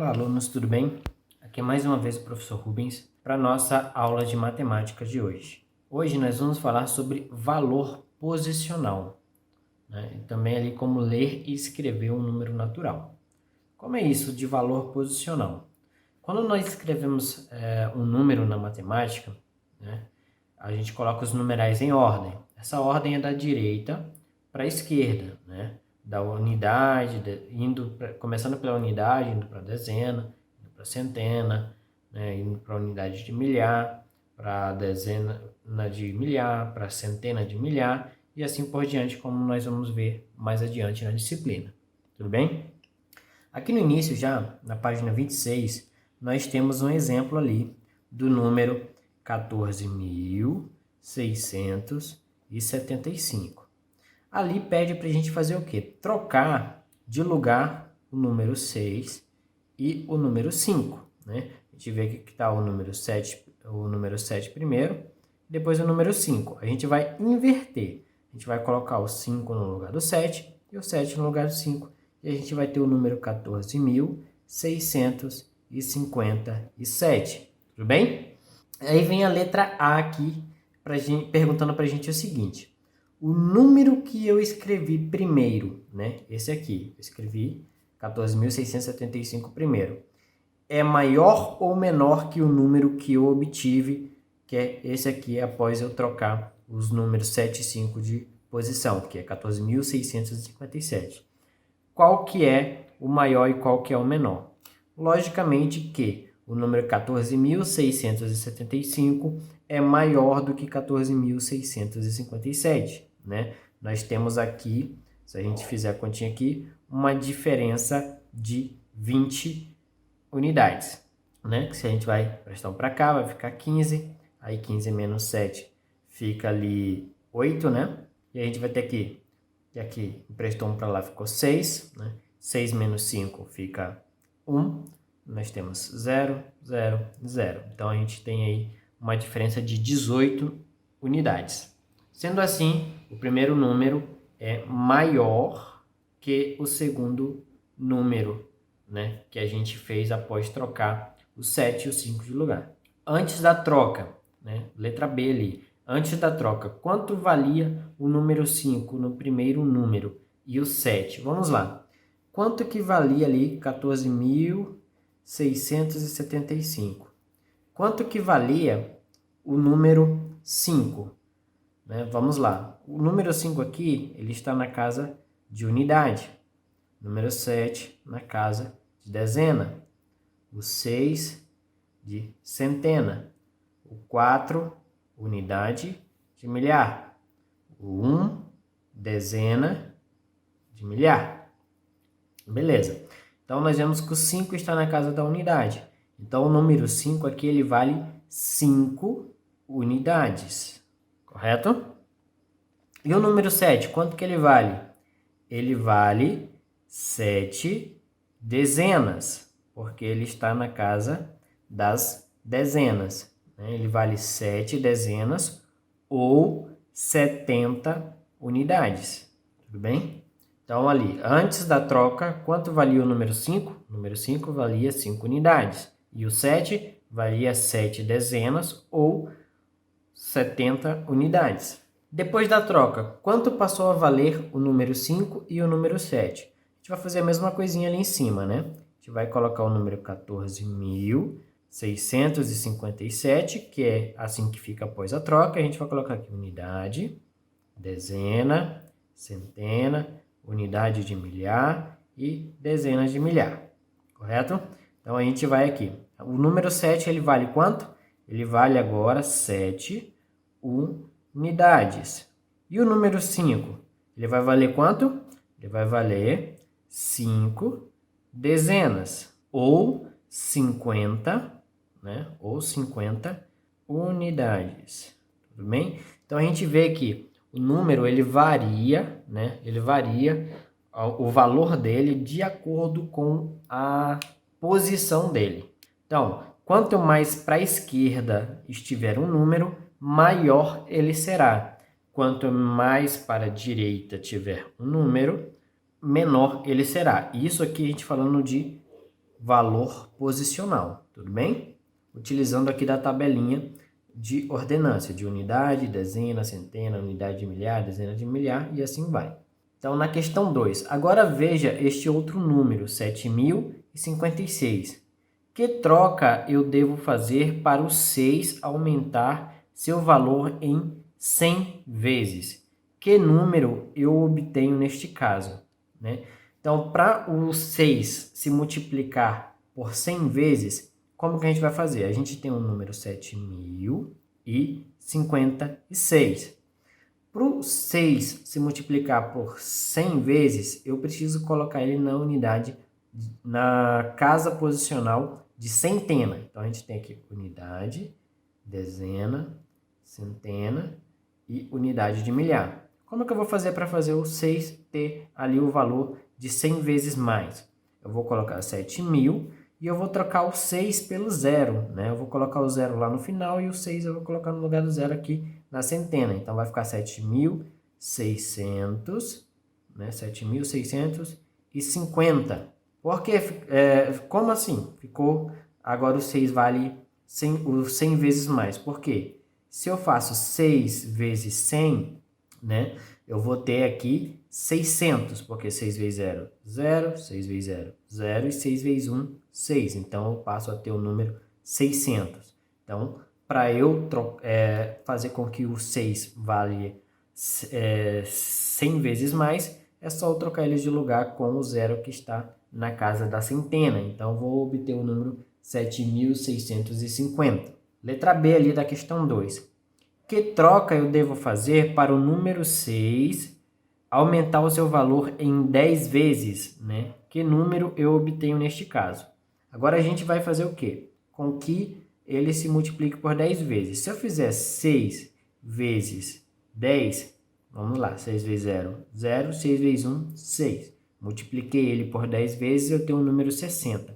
Olá, alunos, tudo bem? Aqui é mais uma vez o professor Rubens para a nossa aula de matemática de hoje. Hoje nós vamos falar sobre valor posicional, né? E também ali como ler e escrever um número natural. Como é isso de valor posicional? Quando nós escrevemos um número na matemática, né, a gente coloca os numerais em ordem. Essa ordem é da direita para a esquerda, né? Da unidade, começando pela unidade, indo para a dezena, indo para a centena, né? Indo para a unidade de milhar, para a dezena de milhar, para a centena de milhar, e assim por diante, como nós vamos ver mais adiante na disciplina. Tudo bem? Aqui no início, já na página 26, nós temos um exemplo ali do número 14.675. Ali pede para a gente fazer o quê? Trocar de lugar o número 6 e o número 5. Né? A gente vê que está o número 7 primeiro, depois o número 5. A gente vai inverter. A gente vai colocar o 5 no lugar do 7 e o 7 no lugar do 5. E a gente vai ter o número 14.657. Tudo bem? Aí vem a letra A aqui, perguntando para a gente o seguinte. O número que eu escrevi primeiro, né? Esse aqui, eu escrevi 14.675 primeiro. É maior ou menor que o número que eu obtive, que é esse aqui, após eu trocar os números 7 e 5 de posição, que é 14.657. Qual que é o maior e qual que é o menor? Logicamente que o número 14.675 é maior do que 14.657, né? Nós temos aqui, se a gente fizer a continha aqui, uma diferença de 20 unidades, né? Que se a gente vai prestar um para cá, vai ficar 15, aí 15 menos 7 fica ali 8, né? E a gente vai ter aqui, e aqui emprestou 1 para lá, ficou 6, né? 6 menos 5 fica 1, nós temos 0, 0, 0. Então a gente tem aí uma diferença de 18 unidades. Sendo assim, o primeiro número é maior que o segundo número, né, que a gente fez após trocar o 7 e o 5 de lugar. Antes da troca, né, letra B ali, antes da troca, quanto valia o número 5 no primeiro número e o 7? Vamos lá. Quanto que valia ali 14.675? Quanto que valia o número 5? Né? Vamos lá. O número 5 aqui, ele está na casa de unidade. Número 7 na casa de dezena. O 6 de centena. O 4, unidade de milhar. O 1, dezena de milhar. Beleza. Então, nós vemos que o 5 está na casa da unidade. Então, o número 5 aqui, ele vale 5 unidades. Correto? E o número 7, quanto que ele vale? Ele vale 7 dezenas, porque ele está na casa das dezenas. Né? Ele vale 7 dezenas ou 70 unidades. Tudo bem? Então, ali, antes da troca, quanto valia o número 5? O número 5 valia 5 unidades. E o 7 valia 7 dezenas ou 70 unidades. Depois da troca, quanto passou a valer o número 5 e o número 7? A gente vai fazer a mesma coisinha ali em cima, né? A gente vai colocar o número 14.657, que é assim que fica após a troca. A gente vai colocar aqui unidade, dezena, centena, unidade de milhar e dezenas de milhar. Correto? Então, a gente vai aqui. O número 7, ele vale quanto? Ele vale agora 7 unidades. E o número 5? Ele vai valer quanto? Ele vai valer 5 dezenas. Ou 50, né? Ou 50 unidades. Tudo bem? Então, a gente vê que o número, ele varia, né? Ele varia o valor dele de acordo com a posição dele. Então, quanto mais para a esquerda estiver um número, maior ele será. Quanto mais para a direita tiver um número, menor ele será. Isso aqui a gente falando de valor posicional, tudo bem? Utilizando aqui da tabelinha de ordenância, de unidade, dezena, centena, unidade de milhar, dezena de milhar e assim vai. Então, na questão 2, agora veja este outro número, 7.056. Que troca eu devo fazer para o 6 aumentar seu valor em 100 vezes? Que número eu obtenho neste caso, né? Então, para o 6 se multiplicar por 100 vezes, como que a gente vai fazer? A gente tem o número 7.056. Para o 6 se multiplicar por 100 vezes, eu preciso colocar ele na unidade, na casa posicional de centena. Então, a gente tem aqui unidade, dezena, centena e unidade de milhar. Como é que eu vou fazer para fazer o 6 ter ali o valor de 100 vezes mais? Eu vou colocar 7.000 e eu vou trocar o 6 pelo zero, né? Eu vou colocar o zero lá no final e o 6 eu vou colocar no lugar do zero aqui na centena. Então, vai ficar 7.600, né? 7.650. Porque, como assim? Ficou, agora o 6 vale 100 vezes mais. Por quê? Se eu faço 6 vezes 100, né? Eu vou ter aqui 600, porque 6 vezes 0, 0, 6 vezes 0, 0 e 6 vezes 1, 6. Então, eu passo a ter o número 600. Então, para eu fazer com que o 6 vale 100 vezes mais, é só eu trocar eles de lugar com o zero que está na casa da centena. Então, vou obter o número 7.650. Letra B ali da questão 2. Que troca eu devo fazer para o número 6 aumentar o seu valor em 10 vezes, né? Que número eu obtenho neste caso? Agora a gente vai fazer o quê? Com que ele se multiplique por 10 vezes. Se eu fizer 6 vezes 10, vamos lá, 6 vezes 0, 0, 6 vezes 1, 6. Multipliquei ele por 10 vezes, eu tenho o número 60.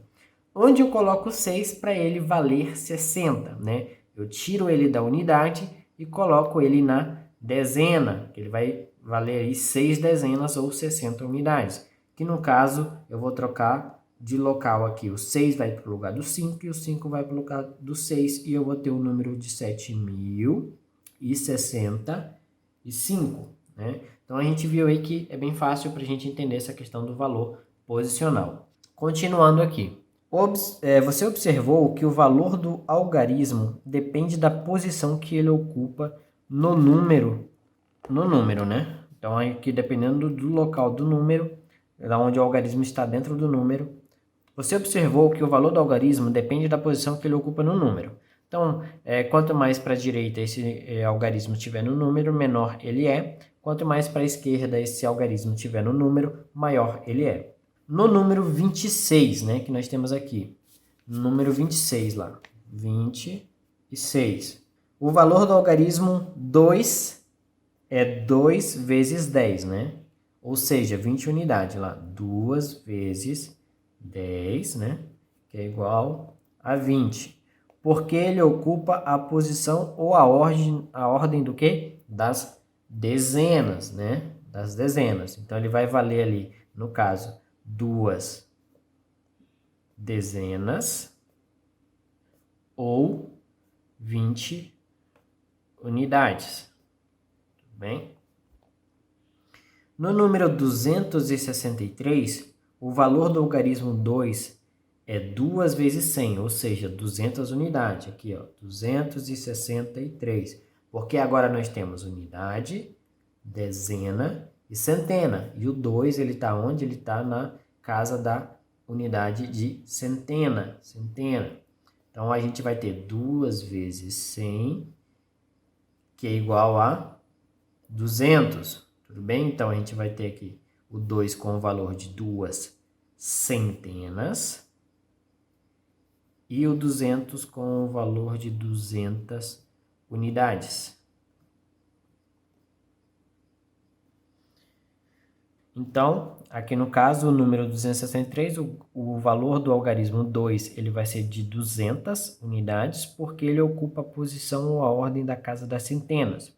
Onde eu coloco 6 para ele valer 60, né? Eu tiro ele da unidade e coloco ele na dezena, que ele vai valer aí 6 dezenas ou 60 unidades. Que no caso, eu vou trocar de local aqui. O 6 vai para o lugar do 5 e o 5 vai para o lugar do 6. E eu vou ter o número de 7.065, né? Então, a gente viu aí que é bem fácil para a gente entender essa questão do valor posicional. Continuando aqui. Você observou que o valor do algarismo depende da posição que ele ocupa no número, né? Então, aqui dependendo do local do número, da onde o algarismo está dentro do número, você observou que o valor do algarismo depende da posição que ele ocupa no número. Então, quanto mais para a direita esse algarismo estiver no número, menor ele é. Quanto mais para a esquerda esse algarismo estiver no número, maior ele é. No número 26, né, que nós temos aqui. No número 26 lá. 26. O valor do algarismo 2 é 2 vezes 10, né? Ou seja, 20 unidades lá. 2 vezes 10, né? Que é igual a 20. Porque ele ocupa a posição ou a ordem do quê? Das dezenas, né? Das dezenas. Então, ele vai valer ali, no caso, 2 dezenas ou 20 unidades. Tudo bem? No número 263, o valor do algarismo 2 é 2 vezes 100, ou seja, 200 unidades. Aqui, ó, 263. Porque agora nós temos unidade, dezena e centena. E o 2, ele está onde? Ele está na casa da unidade de centena. Então, a gente vai ter 2 vezes 100, que é igual a 200. Tudo bem? Então, a gente vai ter aqui o 2 com o valor de 2 centenas e o 200 com o valor de 200 unidades. Então, aqui no caso, o número 263, o valor do algarismo 2 ele vai ser de 200 unidades, porque ele ocupa a posição ou a ordem da casa das centenas.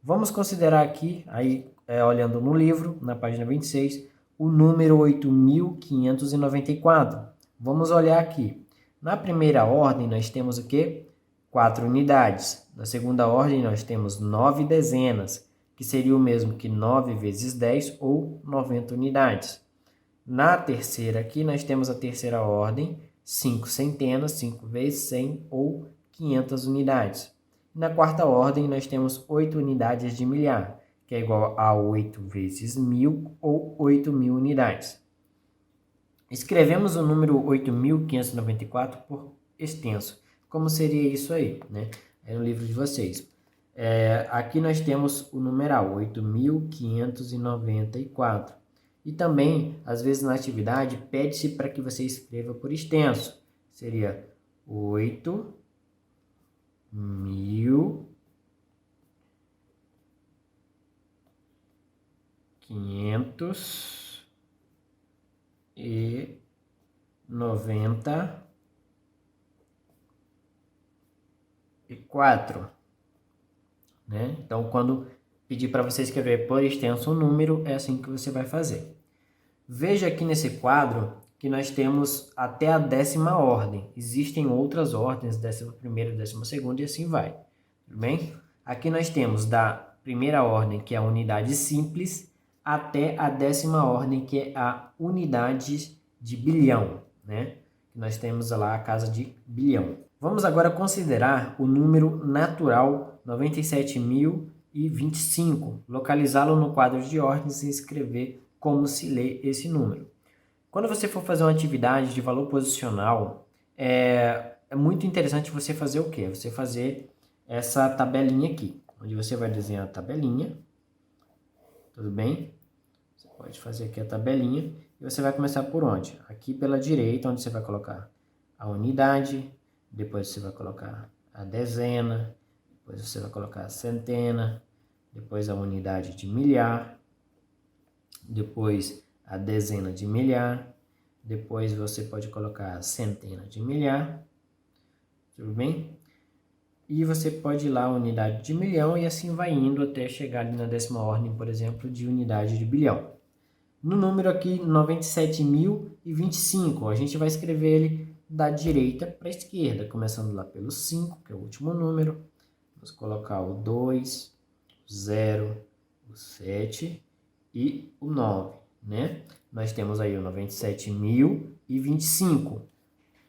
Vamos considerar aqui, aí olhando no livro, na página 26, o número 8.594. Vamos olhar aqui. Na primeira ordem, nós temos o quê? 4 unidades. Na segunda ordem, nós temos 9 dezenas, que seria o mesmo que 9 vezes 10, ou 90 unidades. Na terceira aqui, nós temos a terceira ordem, 5 centenas, 5 vezes 100, ou 500 unidades. Na quarta ordem, nós temos 8 unidades de milhar, que é igual a 8 vezes 1000, ou 8.000 unidades. Escrevemos o número 8.594 por extenso. Como seria isso aí, né? É no livro de vocês. Aqui nós temos o numeral 8.594. E também, às vezes na atividade, pede-se para que você escreva por extenso. Seria 8.594, né? Então, quando pedir para você escrever por extenso um número, é assim que você vai fazer. Veja aqui nesse quadro que nós temos até a 10ª ordem. Existem outras ordens, 11ª, 12ª e assim vai. Tudo bem? Aqui nós temos da primeira ordem, que é a unidade simples, até a 10ª ordem, que é a unidade de bilhão, né? Nós temos lá a casa de bilhão. Vamos agora considerar o número natural 97.025, localizá-lo no quadro de ordens e escrever como se lê esse número. Quando você for fazer uma atividade de valor posicional, é muito interessante você fazer o quê? Você fazer essa tabelinha aqui, onde você vai desenhar a tabelinha, tudo bem? Você pode fazer aqui a tabelinha e você vai começar por onde? Aqui pela direita, onde você vai colocar a unidade, depois você vai colocar a dezena, depois você vai colocar a centena, depois a unidade de milhar, depois a dezena de milhar, depois você pode colocar a centena de milhar, tudo bem? E você pode ir lá a unidade de milhão e assim vai indo até chegar ali na 10ª ordem, por exemplo, de unidade de bilhão. No número aqui, 97.025, a gente vai escrever ele da direita para a esquerda, começando lá pelo 5, que é o último número. Vamos colocar o 2, o 0, o 7 e o 9, né? Nós temos aí o 97.025,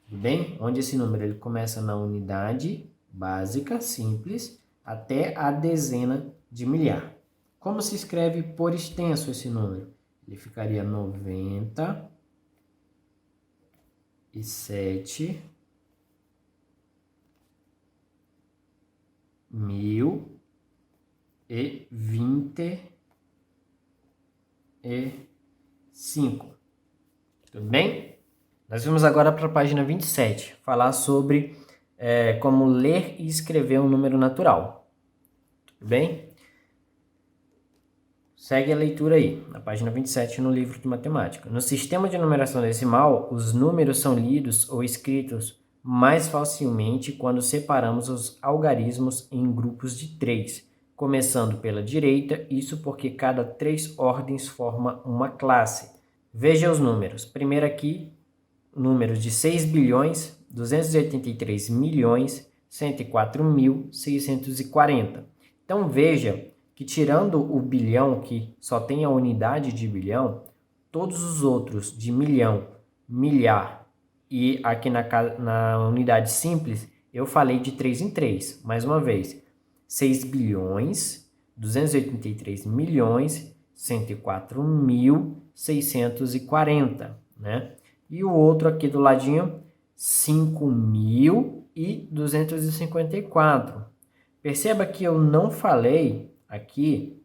tudo bem? Onde esse número ele começa na unidade básica, simples, até a dezena de milhar. Como se escreve por extenso esse número? Ele ficaria 97.025. Tudo bem? Nós vamos agora para a página 27, falar sobre como ler e escrever um número natural. Tudo bem? Segue a leitura aí, na página 27 no livro de matemática. No sistema de numeração decimal, os números são lidos ou escritos mais facilmente quando separamos os algarismos em grupos de 3, começando pela direita, isso porque cada 3 ordens forma uma classe. Veja os números. Primeiro aqui, números de 6.283.104.640. Então, veja que tirando o bilhão, que só tem a unidade de bilhão, todos os outros de milhão, milhar e aqui na unidade simples, eu falei de 3 em 3. Mais uma vez, 6.283.104.640, né? E o outro aqui do ladinho, 5.254. Perceba que eu não falei aqui,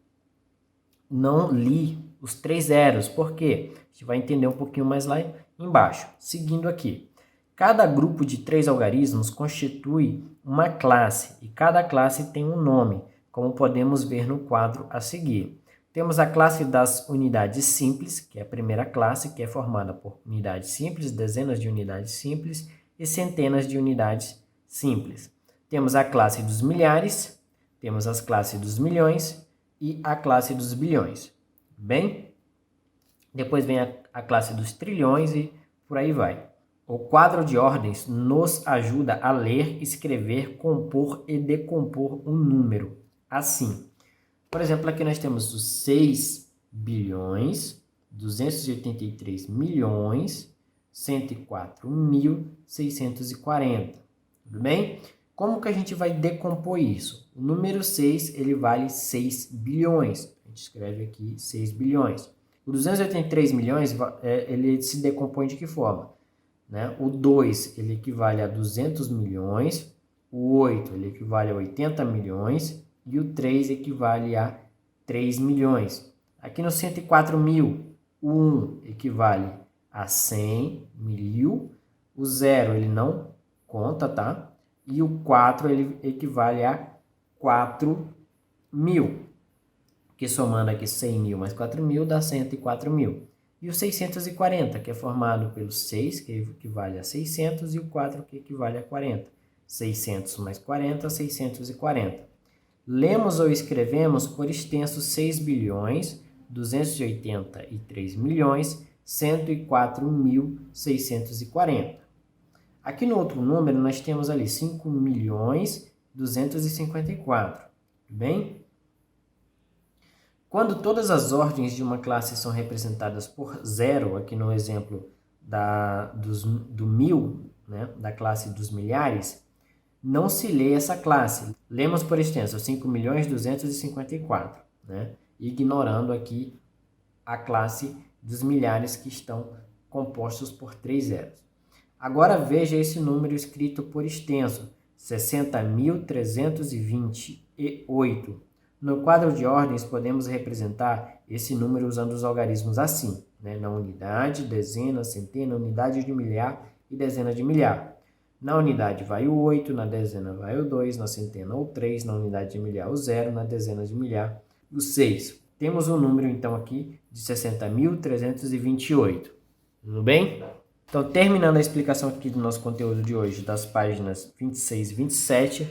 não li os 3 zeros. Por quê? A gente vai entender um pouquinho mais lá embaixo. Seguindo aqui. Cada grupo de 3 algarismos constitui uma classe e cada classe tem um nome, como podemos ver no quadro a seguir. Temos a classe das unidades simples, que é a primeira classe, que é formada por unidades simples, dezenas de unidades simples e centenas de unidades simples. Temos a classe dos milhares, temos as classes dos milhões e a classe dos bilhões. Bem? Depois vem a classe dos trilhões e por aí vai. O quadro de ordens nos ajuda a ler, escrever, compor e decompor um número. Assim, por exemplo, aqui nós temos os 6 bilhões, 283 milhões, 104.640. Tudo bem? Como que a gente vai decompor isso? O número 6, ele vale 6 bilhões. A gente escreve aqui 6 bilhões. O 283 milhões, ele se decompõe de que forma? Né? O 2, ele equivale a 200 milhões. O 8, ele equivale a 80 milhões. E o 3 equivale a 3 milhões. Aqui no 104 mil, o 1 equivale a 100 mil. O 0, ele não conta, tá? E o 4, ele equivale a 4 mil. Que somando aqui 100 mil mais 4 mil dá 104 mil. E o 640, que é formado pelo 6, que equivale a 600, e o 4, que equivale a 40. 600 mais 40, 640. Lemos ou escrevemos por extenso 6 bilhões, 283 milhões, 104.640. Aqui no outro número, nós temos ali 5 milhões, 254. Tudo bem? Quando todas as ordens de uma classe são representadas por 0, aqui no exemplo do 1000, né, da classe dos milhares, não se lê essa classe. Lemos por extenso 5.254, né, ignorando aqui a classe dos milhares que estão compostos por 3 zeros. Agora veja esse número escrito por extenso, 60.328. No quadro de ordens, podemos representar esse número usando os algarismos assim, né? Na unidade, dezena, centena, unidade de milhar e dezena de milhar. Na unidade vai o 8, na dezena vai o 2, na centena o 3, na unidade de milhar o 0, na dezena de milhar o 6. Temos um número, então, aqui de 60.328. Tudo bem? Então, terminando a explicação aqui do nosso conteúdo de hoje, das páginas 26 e 27,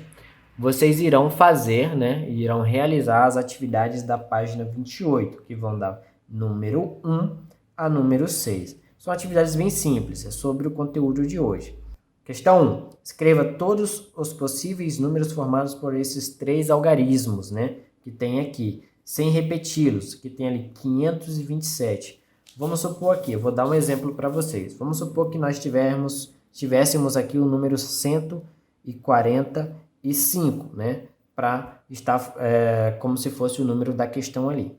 vocês irão fazer, né, irão realizar as atividades da página 28, que vão dar número 1 a número 6. São atividades bem simples, é sobre o conteúdo de hoje. Questão 1. Escreva todos os possíveis números formados por esses 3 algarismos, né, que tem aqui, sem repeti-los, que tem ali 527. Vamos supor aqui, eu vou dar um exemplo para vocês. Vamos supor que nós tivéssemos aqui o número 145, né? Para estar como se fosse o número da questão ali.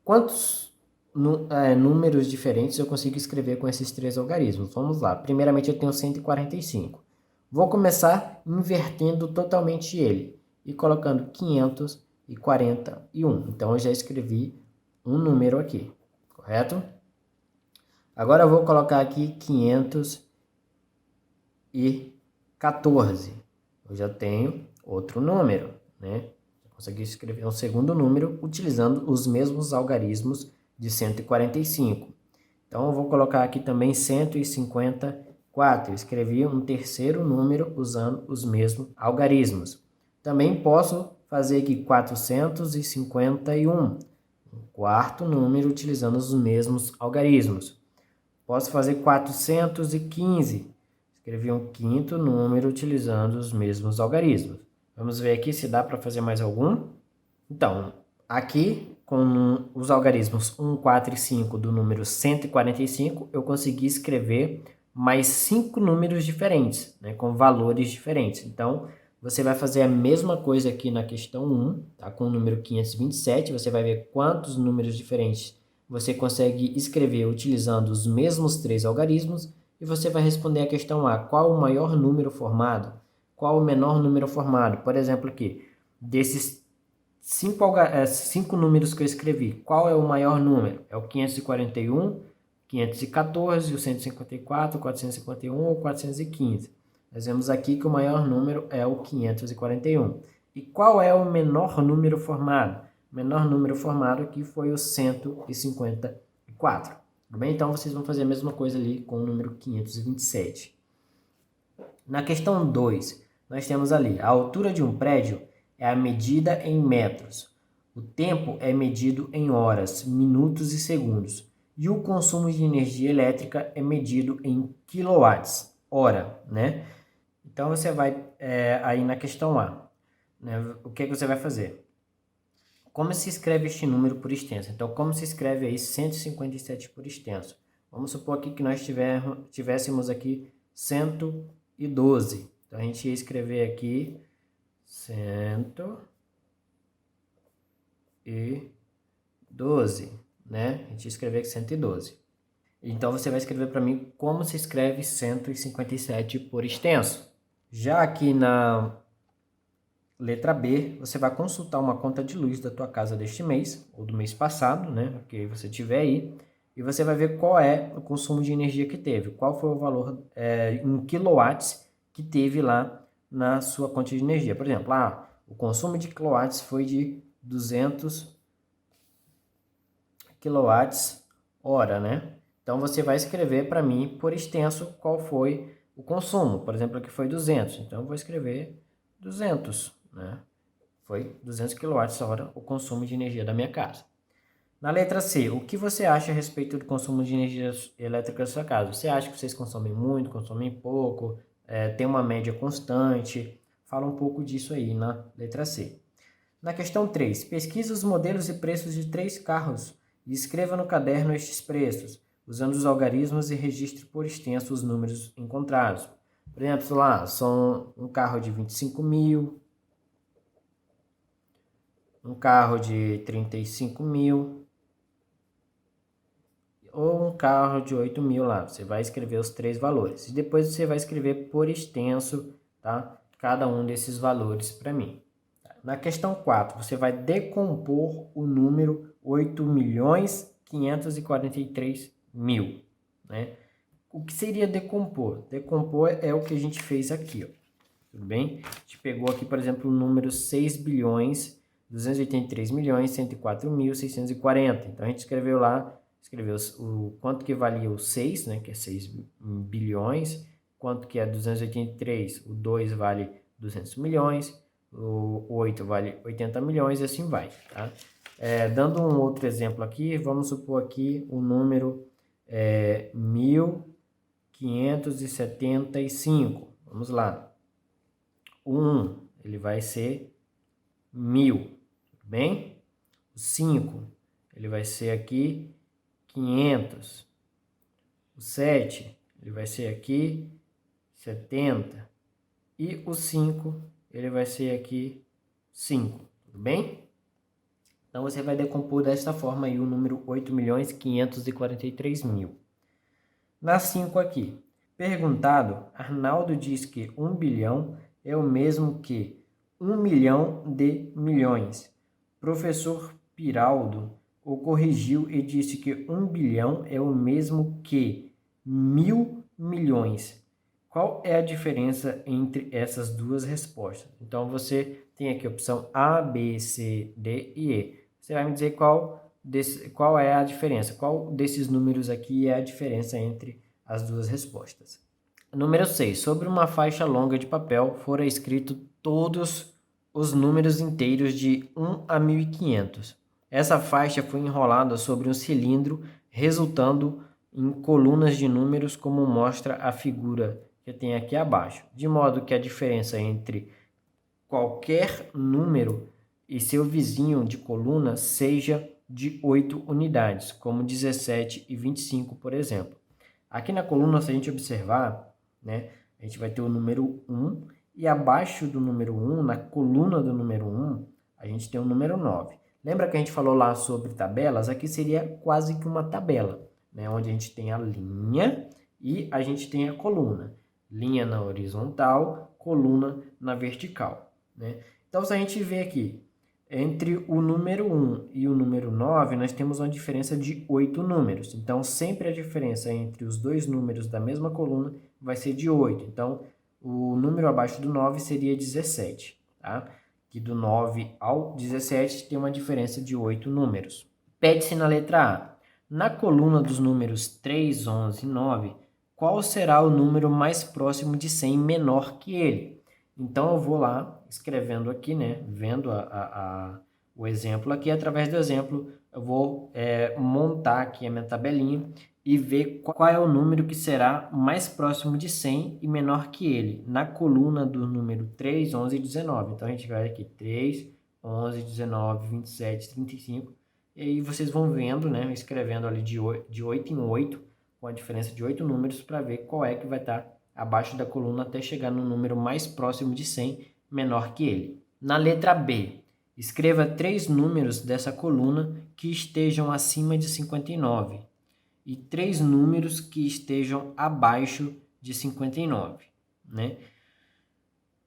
Quantos números diferentes eu consigo escrever com esses 3 algarismos? Vamos lá. Primeiramente eu tenho 145. Vou começar invertendo totalmente ele e colocando 541. Então eu já escrevi um número aqui, correto? Agora eu vou colocar aqui 514. Eu já tenho outro número, né? Eu consegui escrever um segundo número utilizando os mesmos algarismos de 145. Então, eu vou colocar aqui também 154. Eu escrevi um terceiro número usando os mesmos algarismos. Também posso fazer aqui 451. Um quarto número utilizando os mesmos algarismos. Posso fazer 415. Escrevi um quinto número utilizando os mesmos algarismos. Vamos ver aqui se dá para fazer mais algum. Então, aqui com os algarismos 1, 4 e 5 do número 145, eu consegui escrever mais 5 números diferentes, né, com valores diferentes. Então, você vai fazer a mesma coisa aqui na questão 1, tá, com o número 527. Você vai ver quantos números diferentes você consegue escrever utilizando os mesmos 3 algarismos. E você vai responder a questão A. Qual o maior número formado? Qual o menor número formado? Por exemplo, aqui, desses 5 números que eu escrevi, qual é o maior número? É o 541, 514, o 154, 451 ou 415. Nós vemos aqui que o maior número é o 541. E qual é o menor número formado? O menor número formado aqui foi o 154. Tudo bem? Então, vocês vão fazer a mesma coisa ali com o número 527. Na questão 2, nós temos ali, a altura de um prédio é a medida em metros. O tempo é medido em horas, minutos e segundos. E o consumo de energia elétrica é medido em quilowatts. hora, né? Então, você vai aí na questão A, né? O que você vai fazer? Como se escreve este número por extenso? Então, como se escreve aí 157 por extenso? Vamos supor aqui que nós tivéssemos aqui 112. Então, a gente ia escrever aqui 112, né? A gente ia escrever aqui 112. Então, você vai escrever para mim como se escreve 157 por extenso. Já aqui na letra B, você vai consultar uma conta de luz da tua casa deste mês, ou do mês passado, né? Que você tiver aí, e você vai ver qual é o consumo de energia que teve, qual foi o valor em quilowatts que teve lá na sua conta de energia. Por exemplo, o consumo de quilowatts foi de 200 quilowatts hora, né? Então, você vai escrever para mim, por extenso, qual foi o consumo. Por exemplo, aqui foi 200, então eu vou escrever 200, né? Foi 200 kWh o consumo de energia da minha casa. Na letra C, o que você acha a respeito do consumo de energia elétrica da sua casa? Você acha que vocês consomem muito, consomem pouco, tem uma média constante? Fala um pouco disso aí na letra C. Na questão 3, pesquise os modelos e preços de 3 carros e escreva no caderno estes preços, usando os algarismos e registre por extenso os números encontrados. Por exemplo, lá, são um carro de 25 mil, um carro de 35 mil ou um carro de 8 mil lá. Você vai escrever os 3 valores e depois você vai escrever por extenso, tá? Cada um desses valores para mim. Na questão 4, você vai decompor o número 8.543.000, né? O que seria decompor? Decompor é o que a gente fez aqui, ó. Tudo bem? A gente pegou aqui, por exemplo, o número 6.283.104.640. Então, a gente escreveu o quanto que valia o 6, né, que é 6 bilhões, quanto que é 283, o 2 vale 200 milhões, o 8 vale 80 milhões e assim vai, tá? Dando um outro exemplo aqui, vamos supor aqui o número 1.575. Vamos lá. O 1, ele vai ser 1.000, tudo bem? O 5, ele vai ser aqui 500. O 7, ele vai ser aqui 70. E o 5, ele vai ser aqui 5, tudo bem? Então, você vai decompor desta forma aí o número 8.543.000. Na 5 aqui, perguntado, Arnaldo diz que 1 bilhão é o mesmo que 1 milhão de milhões. Professor Piraldo o corrigiu e disse que 1 bilhão é o mesmo que 1.000 milhões. Qual é a diferença entre essas duas respostas? Então, você tem aqui a opção A, B, C, D e E. Você vai me dizer qual é a diferença, qual desses números aqui é a diferença entre as duas respostas. Número 6. Sobre uma faixa longa de papel fora escrito todos os números inteiros de 1 a 1500. Essa faixa foi enrolada sobre um cilindro, resultando em colunas de números, como mostra a figura que tem aqui abaixo, de modo que a diferença entre qualquer número e seu vizinho de coluna seja de 8 unidades, como 17 e 25, por exemplo. Aqui na coluna, se a gente observar, né, a gente vai ter o número 1 e abaixo do número 1, na coluna do número 1, a gente tem o número 9. Lembra que a gente falou lá sobre tabelas? Aqui seria quase que uma tabela, né, onde a gente tem a linha e a gente tem a coluna. Linha na horizontal, coluna na vertical, né? Então, se a gente vê aqui, entre o número 1 e o número 9, nós temos uma diferença de 8 números. Então, sempre a diferença entre os dois números da mesma coluna vai ser de 8. Então, o número abaixo do 9 seria 17, tá? Que do 9 ao 17 tem uma diferença de 8 números. Pede-se na letra A. Na coluna dos números 3, 11 e 9, qual será o número mais próximo de 100 menor que ele? Então, eu vou lá, escrevendo aqui, né? Vendo o exemplo aqui. Através do exemplo, eu vou montar aqui a minha tabelinha e ver qual é o número que será mais próximo de 100 e menor que ele, na coluna do número 3, 11 e 19. Então, a gente vai aqui 3, 11, 19, 27, 35. E aí vocês vão vendo, né, escrevendo ali de 8 em 8, com a diferença de 8 números, para ver qual é que vai estar abaixo da coluna até chegar no número mais próximo de 100, menor que ele. Na letra B, escreva 3 números dessa coluna que estejam acima de 59 e 3 números que estejam abaixo de 59, né?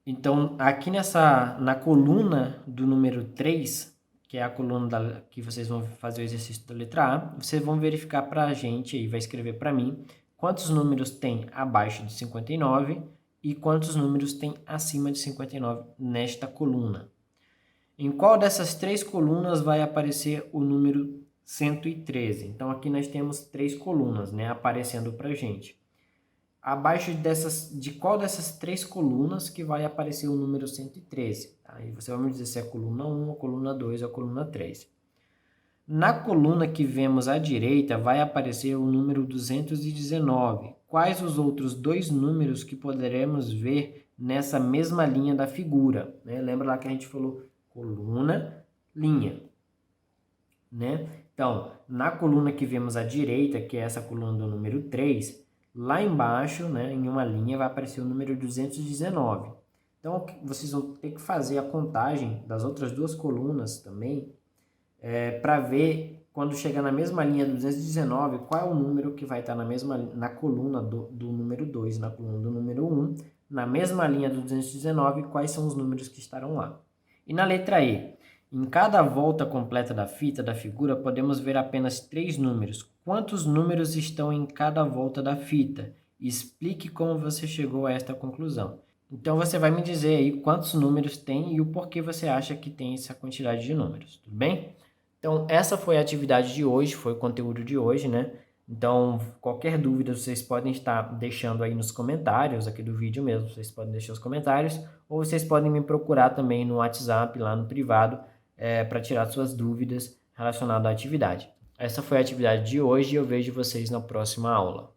Então, aqui na coluna do número 3, que é a coluna que vocês vão fazer o exercício da letra A, vocês vão verificar para a gente, aí vai escrever para mim, quantos números tem abaixo de 59 e quantos números tem acima de 59 nesta coluna. Em qual dessas 3 colunas vai aparecer o número 113? Então, aqui nós temos 3 colunas, né, aparecendo para a gente. Abaixo de qual dessas 3 colunas que vai aparecer o número 113? Aí você vai me dizer se é a coluna 1, a coluna 2 ou a coluna 3. Na coluna que vemos à direita vai aparecer o número 219. Quais os outros 2 números que poderemos ver nessa mesma linha da figura? Né? Lembra lá que a gente falou coluna, linha. Né? Então, na coluna que vemos à direita, que é essa coluna do número 3, lá embaixo, né, em uma linha, vai aparecer o número 219. Então, vocês vão ter que fazer a contagem das outras 2 colunas também, para ver, quando chegar na mesma linha do 219, qual é o número que vai estar na coluna do número 2, na coluna do número 1, na mesma linha do 219, quais são os números que estarão lá. E na letra E, em cada volta completa da fita da figura, podemos ver apenas 3 números. Quantos números estão em cada volta da fita? Explique como você chegou a esta conclusão. Então, você vai me dizer aí quantos números tem e o porquê você acha que tem essa quantidade de números, tudo bem? Então, essa foi a atividade de hoje, foi o conteúdo de hoje, né? Então, qualquer dúvida vocês podem estar deixando aí nos comentários aqui do vídeo mesmo, vocês podem deixar os comentários, ou vocês podem me procurar também no WhatsApp, lá no privado, para tirar suas dúvidas relacionadas à atividade. Essa foi a atividade de hoje e eu vejo vocês na próxima aula.